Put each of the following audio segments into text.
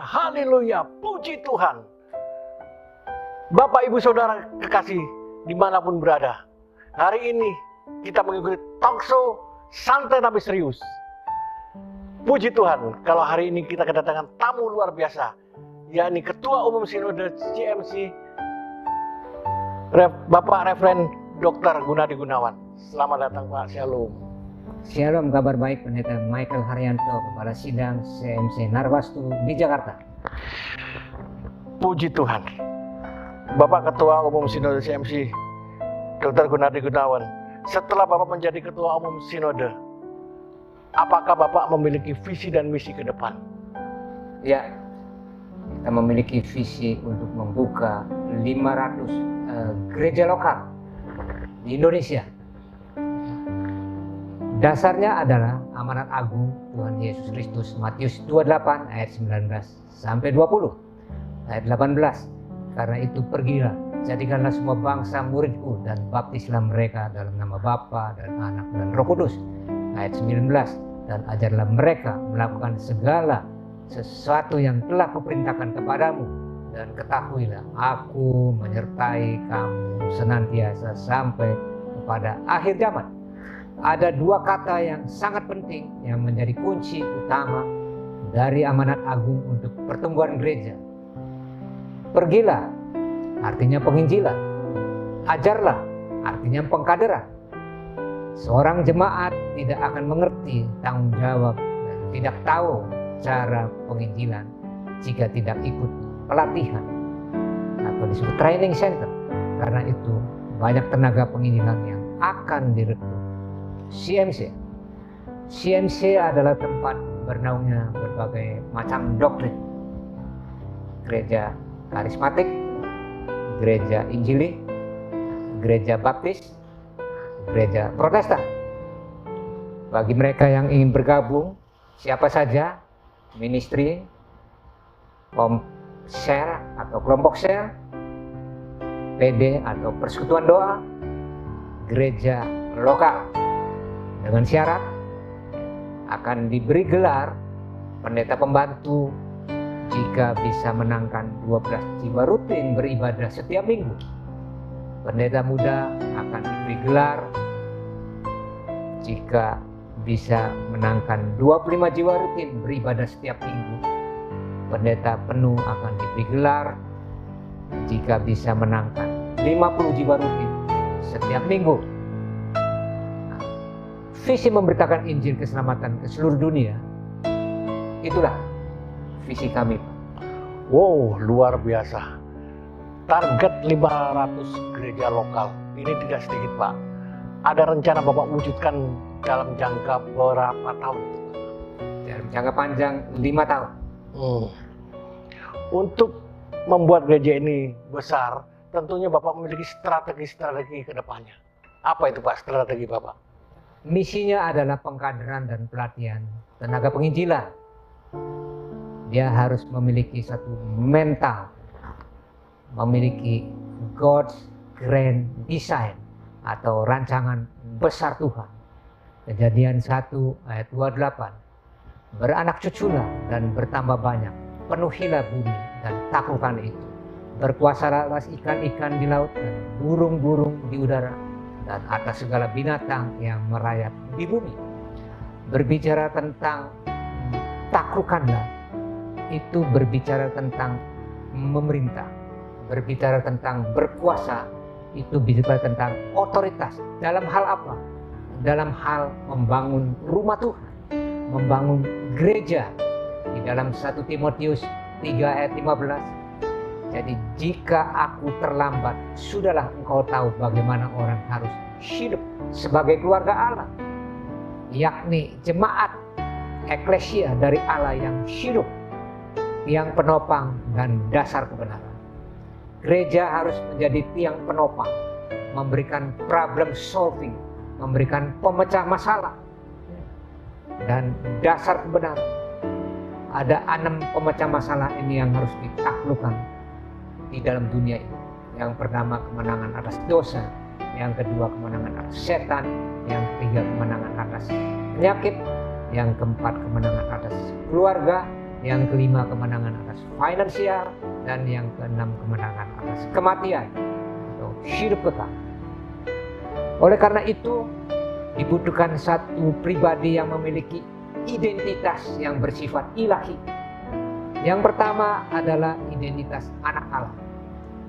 haleluya, puji Tuhan. Bapak, Ibu, Saudara kekasih dimanapun berada, hari ini kita mengikuti talkshow santai tapi serius. Puji Tuhan, kalau hari ini kita kedatangan tamu luar biasa, yakni Ketua Umum Sinode CMC, Bapak Referen Dr. Gunadi Gunawan. Selamat datang Pak, Shalom. Shalom, kabar baik Pendeta Michael Haryanto, Kepala Sidang CMC Narwastu di Jakarta. Puji Tuhan. Bapak Ketua Umum Sinode CMC, Dr. Gunadi Gunawan, setelah Bapak menjadi Ketua Umum Sinode, apakah Bapak memiliki visi dan misi ke depan? Ya, kita memiliki visi untuk membuka 500 gereja lokal di Indonesia. Dasarnya adalah amanat agung Tuhan Yesus Kristus, Matius 28 ayat 19 sampai 20. Ayat 18. Karena itu pergilah, jadikanlah semua bangsa muridku dan baptislah mereka dalam nama Bapa dan Anak dan Roh Kudus. Ayat 19. Dan ajarlah mereka melakukan segala sesuatu yang telah kuperintahkan kepadamu. Dan ketahuilah, aku menyertai kamu senantiasa sampai kepada akhir zaman. Ada dua kata yang sangat penting yang menjadi kunci utama dari amanat agung untuk pertumbuhan gereja. Pergilah, artinya penginjilan. Ajarlah, artinya pengkaderan. Seorang jemaat tidak akan mengerti tanggung jawab dan tidak tahu cara penginjilan jika tidak ikut pelatihan atau disebut training center. Karena itu banyak tenaga penginjilan yang akan direkrut. CMC adalah tempat bernaungnya berbagai macam doktrin. Gereja karismatik, gereja injili, gereja baptis, gereja protestan. Bagi mereka yang ingin bergabung, siapa saja, ministry, share atau kelompok share, PD atau persekutuan doa, gereja lokal. Dengan syarat akan diberi gelar pendeta pembantu jika bisa menangkan 12 jiwa rutin beribadah setiap minggu. Pendeta muda akan diberi gelar jika bisa menangkan 25 jiwa rutin beribadah setiap minggu. Pendeta penuh akan diberi gelar jika bisa menangkan 50 jiwa rutin setiap minggu. Visi memberitakan Injil keselamatan ke seluruh dunia, itulah visi kami. Wow, luar biasa. Target 500 gereja lokal, ini tidak sedikit Pak. Ada rencana Bapak wujudkan dalam jangka berapa tahun? Dalam jangka panjang 5 tahun. Untuk membuat gereja ini besar, tentunya Bapak memiliki strategi ke depannya. Apa itu Pak strategi Bapak? Misinya adalah pengkaderan dan pelatihan tenaga penginjilan. Dia harus memiliki satu mental, memiliki God's grand design atau rancangan besar Tuhan. Kejadian 1 ayat 28. Beranak cuculah dan bertambah banyak, penuhilah bumi dan taklukkan itu. Berkuasalah atas ikan-ikan di laut dan burung-burung di udara, dan atas segala binatang yang merayap di bumi. Berbicara tentang taklukkanlah, itu berbicara tentang memerintah. Berbicara tentang berkuasa, itu bicara tentang otoritas. Dalam hal apa? Dalam hal membangun rumah Tuhan, membangun gereja. Di dalam 1 Timotius 3 ayat 15. Jadi jika aku terlambat, sudahlah engkau tahu bagaimana orang harus hidup sebagai keluarga Allah, yakni jemaat eklesia dari Allah yang hidup, yang penopang dan dasar kebenaran. Gereja harus menjadi tiang penopang, memberikan problem solving, memberikan pemecah masalah dan dasar kebenaran. Ada 6 pemecah masalah ini yang harus ditaklukkan di dalam dunia ini. Yang pertama, kemenangan atas dosa. Yang kedua, kemenangan atas setan. Yang ketiga, kemenangan atas penyakit. Yang keempat, kemenangan atas keluarga. yang kelima kemenangan atas finansial, dan yang keenam kemenangan atas kematian atau hidup kekal. Oleh karena itu, dibutuhkan satu pribadi yang memiliki identitas yang bersifat ilahi. Yang pertama adalah identitas anak Allah.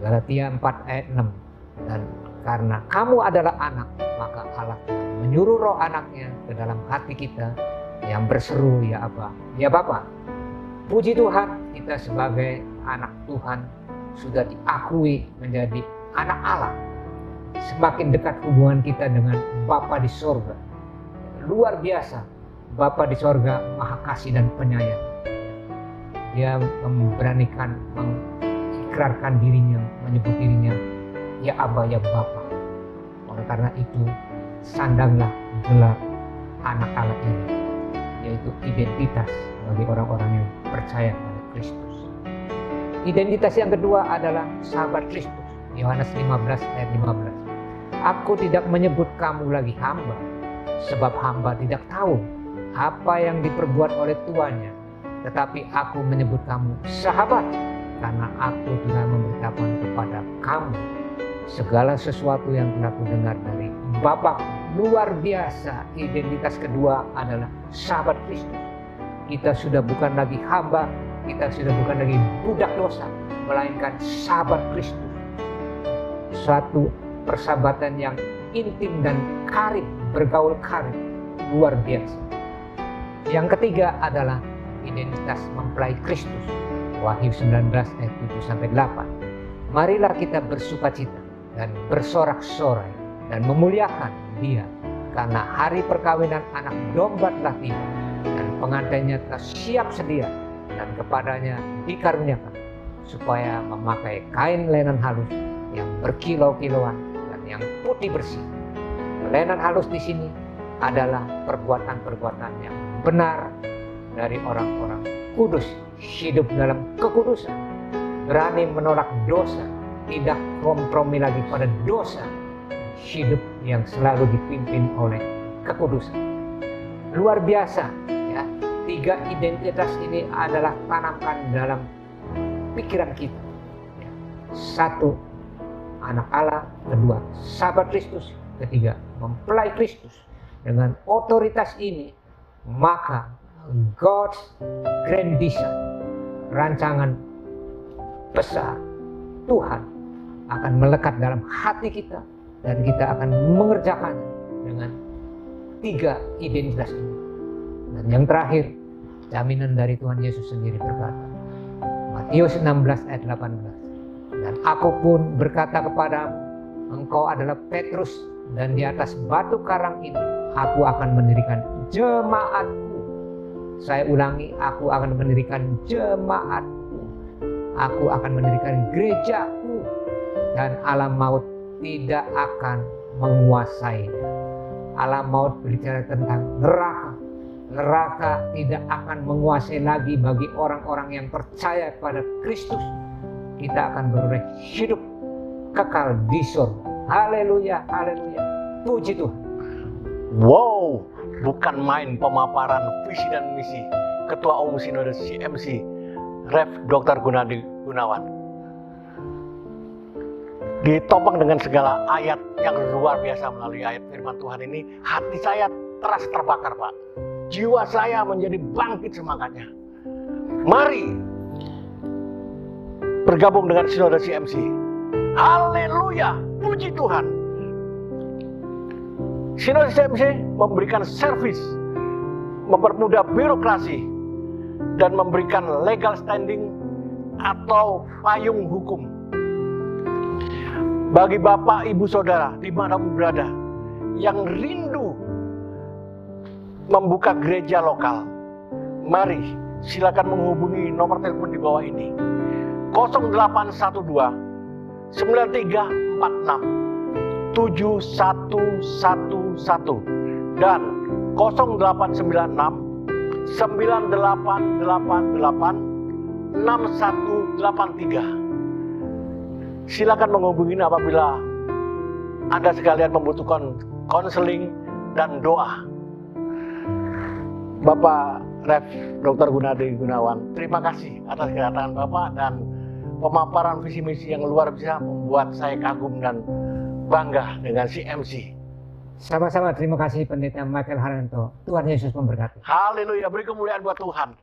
Galatia 4 ayat 6. Dan karena kamu adalah anak, maka Allah menyuruh roh anaknya ke dalam hati kita yang berseru, ya Aba, ya Bapa. Puji Tuhan, kita sebagai anak Tuhan sudah diakui menjadi anak Allah. Semakin dekat hubungan kita dengan Bapa di sorga. Luar biasa, Bapa di sorga maha kasih dan penyayang. Dia memberanikan mengikrarkan dirinya, menyebut dirinya, ya Aba, ya Bapa. Oleh karena itu, sandanglah gelar anak Allah ini, yaitu identitas bagi orang-orang yang percaya pada Kristus. Identitas yang kedua adalah sahabat Kristus. Yohanes 15 ayat 15. Aku tidak menyebut kamu lagi hamba, sebab hamba tidak tahu apa yang diperbuat oleh tuannya. Tetapi aku menyebut kamu sahabat, karena aku telah memberitakan kepada kamu segala sesuatu yang telah kudengar dari Bapa. Luar biasa, identitas kedua adalah sahabat Kristus. Kita sudah bukan lagi hamba, kita sudah bukan lagi budak dosa, melainkan sahabat Kristus. Suatu persahabatan yang intim dan karib, bergaul karib, luar biasa. Yang ketiga adalah identitas mempelai Kristus. Wahyu 19 ayat 7-8. Marilah kita bersukacita dan bersorak-sorai dan memuliakan Dia, karena hari perkawinan anak domba telah tiba dan pengantinnya telah siap sedia, dan kepadanya dikaruniakan supaya memakai kain lenan halus yang berkilau-kilauan dan yang putih bersih. Lenan halus di sini adalah perbuatan-perbuatan yang benar dari orang-orang kudus, hidup dalam kekudusan, berani menolak dosa, tidak kompromi lagi pada dosa, hidup yang selalu dipimpin oleh kekudusan. Luar biasa, ya. Tiga identitas ini adalah tanamkan dalam pikiran kita. Ya. Satu, anak Allah. Kedua, sahabat Kristus. Ketiga, mempelai Kristus. Dengan otoritas ini, maka God's grand design, rancangan besar Tuhan akan melekat dalam hati kita, dan kita akan mengerjakannya dengan tiga identitas ini. Dan yang terakhir, jaminan dari Tuhan Yesus sendiri berkata, Matius 16 ayat 18. Dan aku pun berkata kepadamu, engkau adalah Petrus, dan di atas batu karang ini aku akan mendirikan jemaatku. Saya ulangi, aku akan mendirikan jemaatku. Aku akan mendirikan gerejaku, dan alam maut tidak akan menguasai. Alam maut berbicara tentang neraka. Neraka tidak akan menguasai lagi bagi orang-orang yang percaya pada Kristus. Kita akan beroleh hidup kekal di surga. Haleluya, haleluya. Puji Tuhan. Wow, bukan main pemaparan visi dan misi Ketua Umum Sinode CMC, Rev. Dr. Gunadi Gunawan. Ditopang dengan segala ayat yang luar biasa melalui ayat firman Tuhan ini, hati saya terasa terbakar, Pak. Jiwa saya menjadi bangkit semangatnya. Mari bergabung dengan Sinode CMC. Haleluya, puji Tuhan. Sinode CMC memberikan servis, mempermudah birokrasi, dan memberikan legal standing atau payung hukum bagi Bapak, Ibu, Saudara dimanapun berada yang rindu membuka gereja lokal. Mari silakan menghubungi nomor telepon di bawah ini, 0812 9346 7111 dan 0896 9888 6183. Silakan menghubungi apabila Anda sekalian membutuhkan konseling dan doa. Bapak Rev Dr. Gunadi Gunawan. Terima kasih atas kedatangan Bapak dan pemaparan visi misi yang luar biasa membuat saya kagum dan bangga dengan CMC. Sama-sama, terima kasih Pendeta Michael Haryanto. Tuhan Yesus memberkati. Haleluya, beri kemuliaan buat Tuhan.